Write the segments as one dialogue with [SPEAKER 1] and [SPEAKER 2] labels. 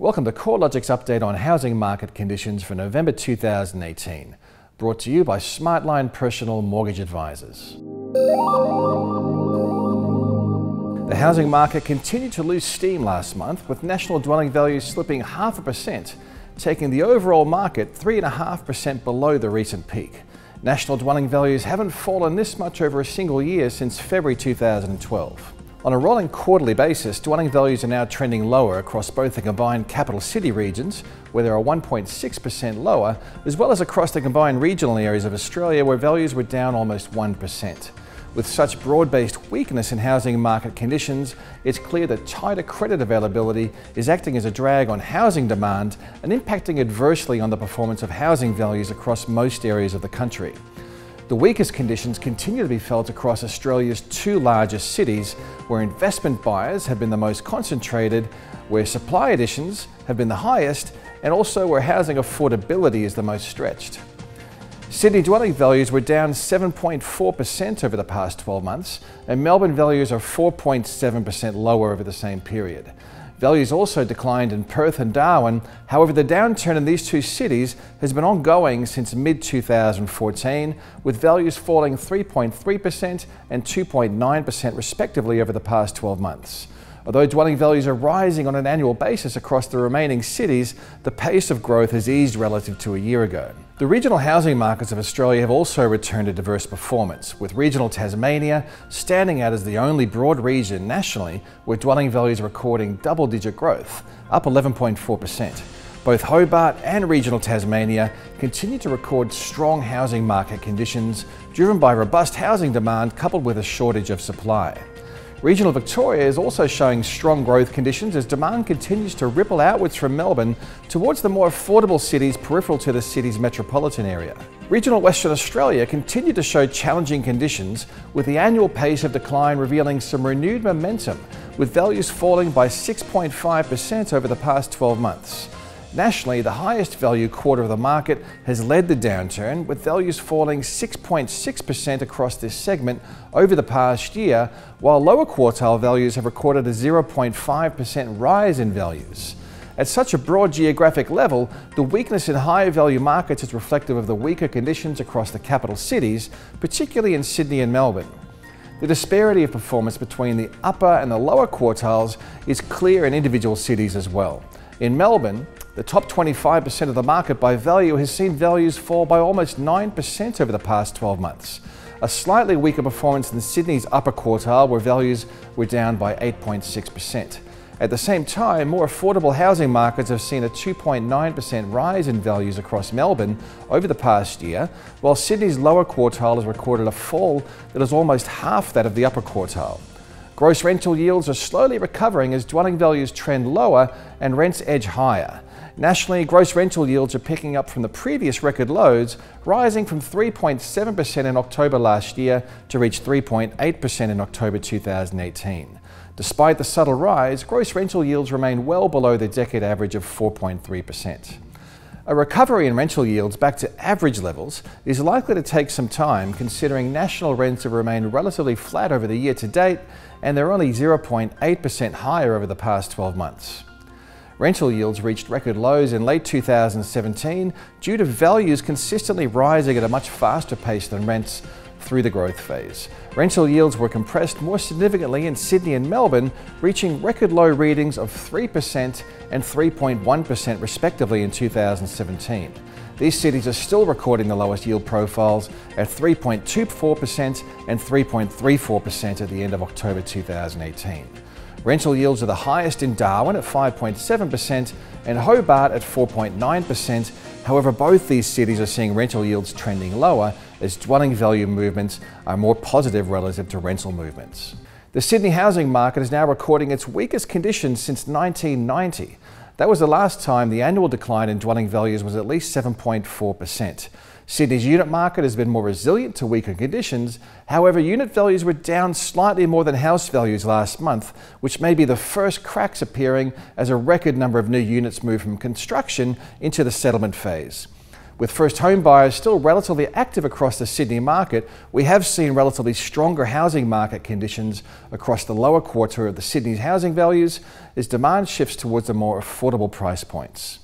[SPEAKER 1] Welcome to CoreLogic's update on housing market conditions for November 2018, brought to you by Smartline Personal Mortgage Advisors. The housing market continued to lose steam last month, with national dwelling values slipping 0.5%, taking the overall market 3.5% below the recent peak. National dwelling values haven't fallen this much over a single year since February 2012. On a rolling quarterly basis, dwelling values are now trending lower across both the combined capital city regions, where they are 1.6% lower, as well as across the combined regional areas of Australia, where values were down almost 1%. With such broad-based weakness in housing market conditions, it's clear that tighter credit availability is acting as a drag on housing demand and impacting adversely on the performance of housing values across most areas of the country. The weakest conditions continue to be felt across Australia's two largest cities, where investment buyers have been the most concentrated, where supply additions have been the highest, and also where housing affordability is the most stretched. Sydney dwelling values were down 7.4% over the past 12 months, and Melbourne values are 4.7% lower over the same period. Values also declined in Perth and Darwin. However, the downturn in these two cities has been ongoing since mid-2014, with values falling 3.3% and 2.9% respectively over the past 12 months. Although dwelling values are rising on an annual basis across the remaining cities, the pace of growth has eased relative to a year ago. The regional housing markets of Australia have also returned to diverse performance, with regional Tasmania standing out as the only broad region nationally where dwelling values are recording double-digit growth, up 11.4%. Both Hobart and regional Tasmania continue to record strong housing market conditions, driven by robust housing demand coupled with a shortage of supply. Regional Victoria is also showing strong growth conditions as demand continues to ripple outwards from Melbourne towards the more affordable cities peripheral to the city's metropolitan area. Regional Western Australia continued to show challenging conditions, with the annual pace of decline revealing some renewed momentum, with values falling by 6.5% over the past 12 months. Nationally, the highest value quarter of the market has led the downturn, with values falling 6.6% across this segment over the past year, while lower quartile values have recorded a 0.5% rise in values. At such a broad geographic level, the weakness in higher value markets is reflective of the weaker conditions across the capital cities, particularly in Sydney and Melbourne. The disparity of performance between the upper and the lower quartiles is clear in individual cities as well. In Melbourne, the top 25% of the market by value has seen values fall by almost 9% over the past 12 months. A slightly weaker performance in Sydney's upper quartile, where values were down by 8.6%. At the same time, more affordable housing markets have seen a 2.9% rise in values across Melbourne over the past year, while Sydney's lower quartile has recorded a fall that is almost half that of the upper quartile. Gross rental yields are slowly recovering as dwelling values trend lower and rents edge higher. Nationally, gross rental yields are picking up from the previous record lows, rising from 3.7% in October last year to reach 3.8% in October 2018. Despite the subtle rise, gross rental yields remain well below the decade average of 4.3%. A recovery in rental yields back to average levels is likely to take some time, considering national rents have remained relatively flat over the year to date, and they're only 0.8% higher over the past 12 months. Rental yields reached record lows in late 2017 due to values consistently rising at a much faster pace than rents through the growth phase. Rental yields were compressed more significantly in Sydney and Melbourne, reaching record low readings of 3% and 3.1% respectively in 2017. These cities are still recording the lowest yield profiles at 3.24% and 3.34% at the end of October 2018. Rental yields are the highest in Darwin at 5.7% and Hobart at 4.9%. However, both these cities are seeing rental yields trending lower as dwelling value movements are more positive relative to rental movements. The Sydney housing market is now recording its weakest conditions since 1990. That was the last time the annual decline in dwelling values was at least 7.4%. Sydney's unit market has been more resilient to weaker conditions. However, unit values were down slightly more than house values last month, which may be the first cracks appearing as a record number of new units move from construction into the settlement phase. With first home buyers still relatively active across the Sydney market, we have seen relatively stronger housing market conditions across the lower quarter of the Sydney's housing values as demand shifts towards the more affordable price points.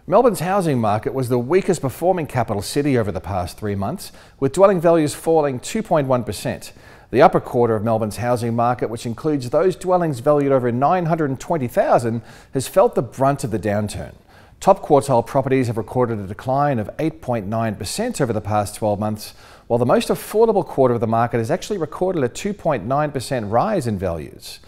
[SPEAKER 1] Melbourne's housing market was the weakest performing capital city over the past 3 months, with dwelling values falling 2.1%. The upper quarter of Melbourne's housing market, which includes those dwellings valued over $920,000, has felt the brunt of the downturn. Top quartile properties have recorded a decline of 8.9% over the past 12 months, while the most affordable quarter of the market has actually recorded a 2.9% rise in values.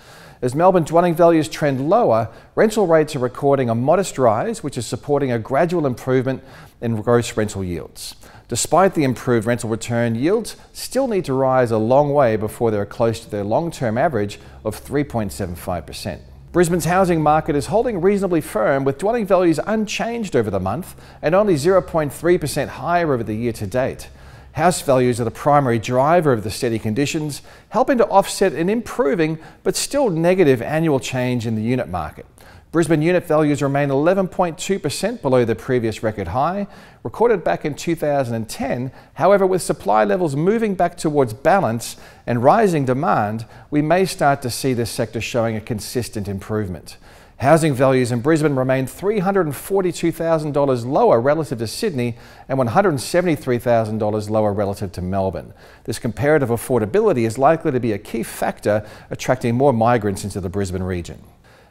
[SPEAKER 1] As Melbourne dwelling values trend lower, rental rates are recording a modest rise, which is supporting a gradual improvement in gross rental yields. Despite the improved rental return, yields still need to rise a long way before they're close to their long-term average of 3.75%. Brisbane's housing market is holding reasonably firm, with dwelling values unchanged over the month and only 0.3% higher over the year to date. House values are the primary driver of the steady conditions, helping to offset an improving but still negative annual change in the unit market. Brisbane unit values remain 11.2% below the previous record high, recorded back in 2010. However, with supply levels moving back towards balance and rising demand, we may start to see this sector showing a consistent improvement. Housing values in Brisbane remain $342,000 lower relative to Sydney and $173,000 lower relative to Melbourne. This comparative affordability is likely to be a key factor attracting more migrants into the Brisbane region.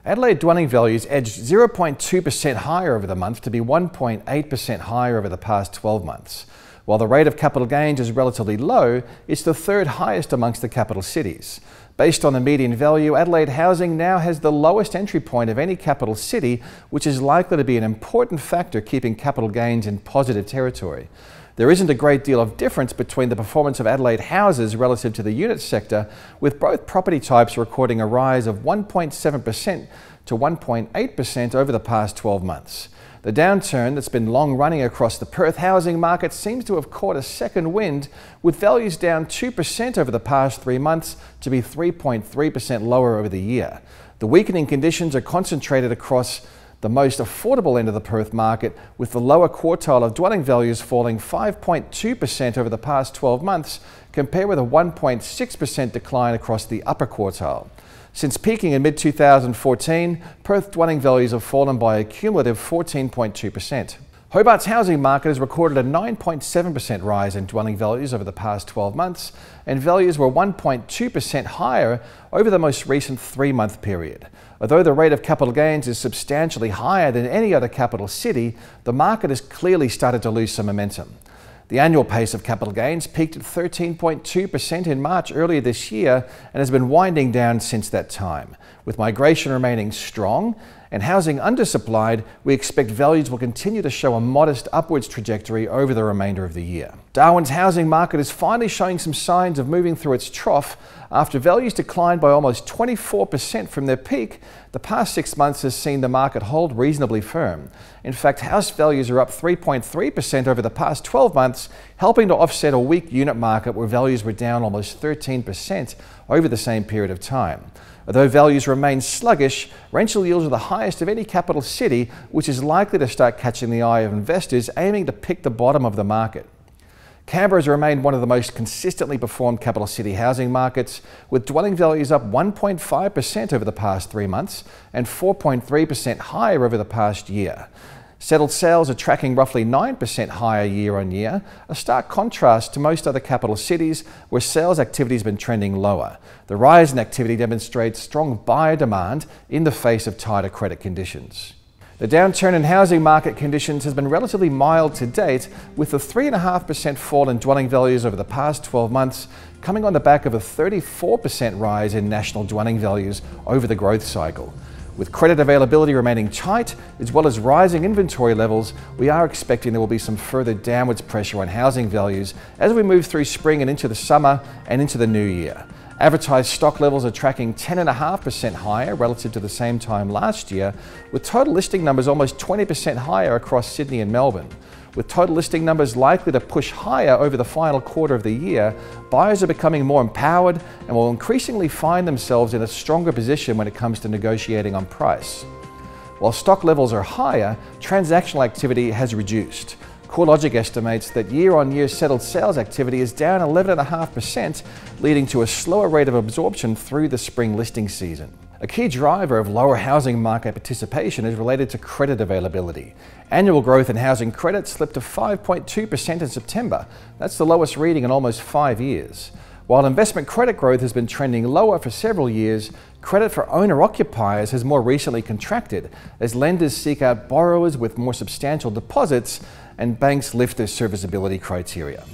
[SPEAKER 1] Adelaide dwelling values edged 0.2% higher over the month to be 1.8% higher over the past 12 months. While the rate of capital gains is relatively low, it's the third highest amongst the capital cities. Based on the median value, Adelaide housing now has the lowest entry point of any capital city, which is likely to be an important factor keeping capital gains in positive territory. There isn't a great deal of difference between the performance of Adelaide houses relative to the unit sector, with both property types recording a rise of 1.7% to 1.8% over the past 12 months. The downturn that's been long running across the Perth housing market seems to have caught a second wind, with values down 2% over the past 3 months to be 3.3% lower over the year. The weakening conditions are concentrated across the most affordable end of the Perth market, with the lower quartile of dwelling values falling 5.2% over the past 12 months, compared with a 1.6% decline across the upper quartile. Since peaking in mid-2014, Perth dwelling values have fallen by a cumulative 14.2%. Hobart's housing market has recorded a 9.7% rise in dwelling values over the past 12 months, and values were 1.2% higher over the most recent 3-month period. Although the rate of capital gains is substantially higher than any other capital city, the market has clearly started to lose some momentum. The annual pace of capital gains peaked at 13.2% in March earlier this year and has been winding down since that time. With migration remaining strong and housing undersupplied, we expect values will continue to show a modest upwards trajectory over the remainder of the year. Darwin's housing market is finally showing some signs of moving through its trough. After values declined by almost 24% from their peak, the past 6 months has seen the market hold reasonably firm. In fact, house values are up 3.3% over the past 12 months, helping to offset a weak unit market where values were down almost 13% over the same period of time. Although values remain sluggish, rental yields are the highest of any capital city, which is likely to start catching the eye of investors aiming to pick the bottom of the market. Canberra has remained one of the most consistently performed capital city housing markets, with dwelling values up 1.5% over the past 3 months and 4.3% higher over the past year. Settled sales are tracking roughly 9% higher year on year, a stark contrast to most other capital cities where sales activity has been trending lower. The rise in activity demonstrates strong buyer demand in the face of tighter credit conditions. The downturn in housing market conditions has been relatively mild to date, with a 3.5% fall in dwelling values over the past 12 months coming on the back of a 34% rise in national dwelling values over the growth cycle. With credit availability remaining tight, as well as rising inventory levels, we are expecting there will be some further downwards pressure on housing values as we move through spring and into the summer and into the new year. Advertised stock levels are tracking 10.5% higher relative to the same time last year, with total listing numbers almost 20% higher across Sydney and Melbourne. With total listing numbers likely to push higher over the final quarter of the year, buyers are becoming more empowered and will increasingly find themselves in a stronger position when it comes to negotiating on price. While stock levels are higher, transactional activity has reduced. CoreLogic estimates that year-on-year settled sales activity is down 11.5%, leading to a slower rate of absorption through the spring listing season. A key driver of lower housing market participation is related to credit availability. Annual growth in housing credit slipped to 5.2% in September. That's the lowest reading in almost 5 years. While investment credit growth has been trending lower for several years, credit for owner-occupiers has more recently contracted as lenders seek out borrowers with more substantial deposits and banks lift their serviceability criteria.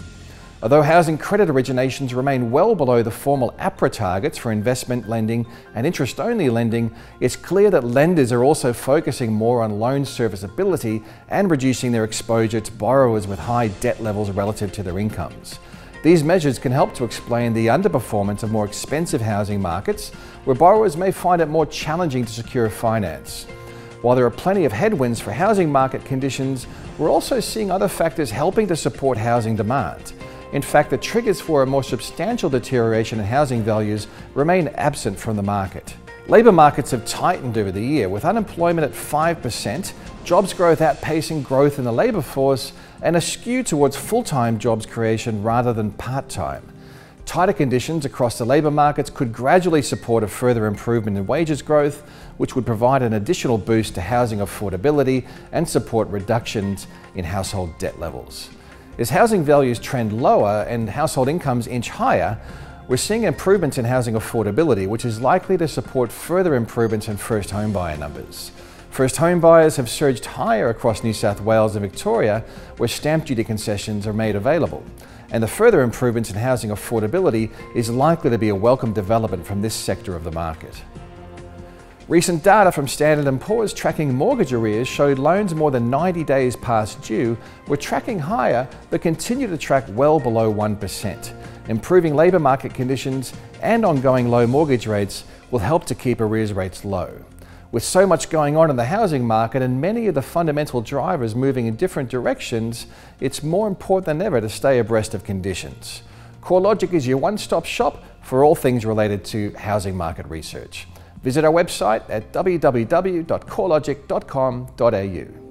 [SPEAKER 1] Although housing credit originations remain well below the formal APRA targets for investment lending and interest-only lending, it's clear that lenders are also focusing more on loan serviceability and reducing their exposure to borrowers with high debt levels relative to their incomes. These measures can help to explain the underperformance of more expensive housing markets, where borrowers may find it more challenging to secure finance. While there are plenty of headwinds for housing market conditions, we're also seeing other factors helping to support housing demand. In fact, the triggers for a more substantial deterioration in housing values remain absent from the market. Labour markets have tightened over the year, with unemployment at 5%, jobs growth outpacing growth in the labour force, and a skew towards full-time jobs creation rather than part-time. Tighter conditions across the labour markets could gradually support a further improvement in wages growth, which would provide an additional boost to housing affordability and support reductions in household debt levels. As housing values trend lower and household incomes inch higher, we're seeing improvements in housing affordability, which is likely to support further improvements in first home buyer numbers. First home buyers have surged higher across New South Wales and Victoria, where stamp duty concessions are made available. And the further improvements in housing affordability is likely to be a welcome development from this sector of the market. Recent data from Standard & Poor's tracking mortgage arrears showed loans more than 90 days past due were tracking higher but continue to track well below 1%. Improving labour market conditions and ongoing low mortgage rates will help to keep arrears rates low. With so much going on in the housing market and many of the fundamental drivers moving in different directions, it's more important than ever to stay abreast of conditions. CoreLogic is your one-stop shop for all things related to housing market research. Visit our website at www.corelogic.com.au.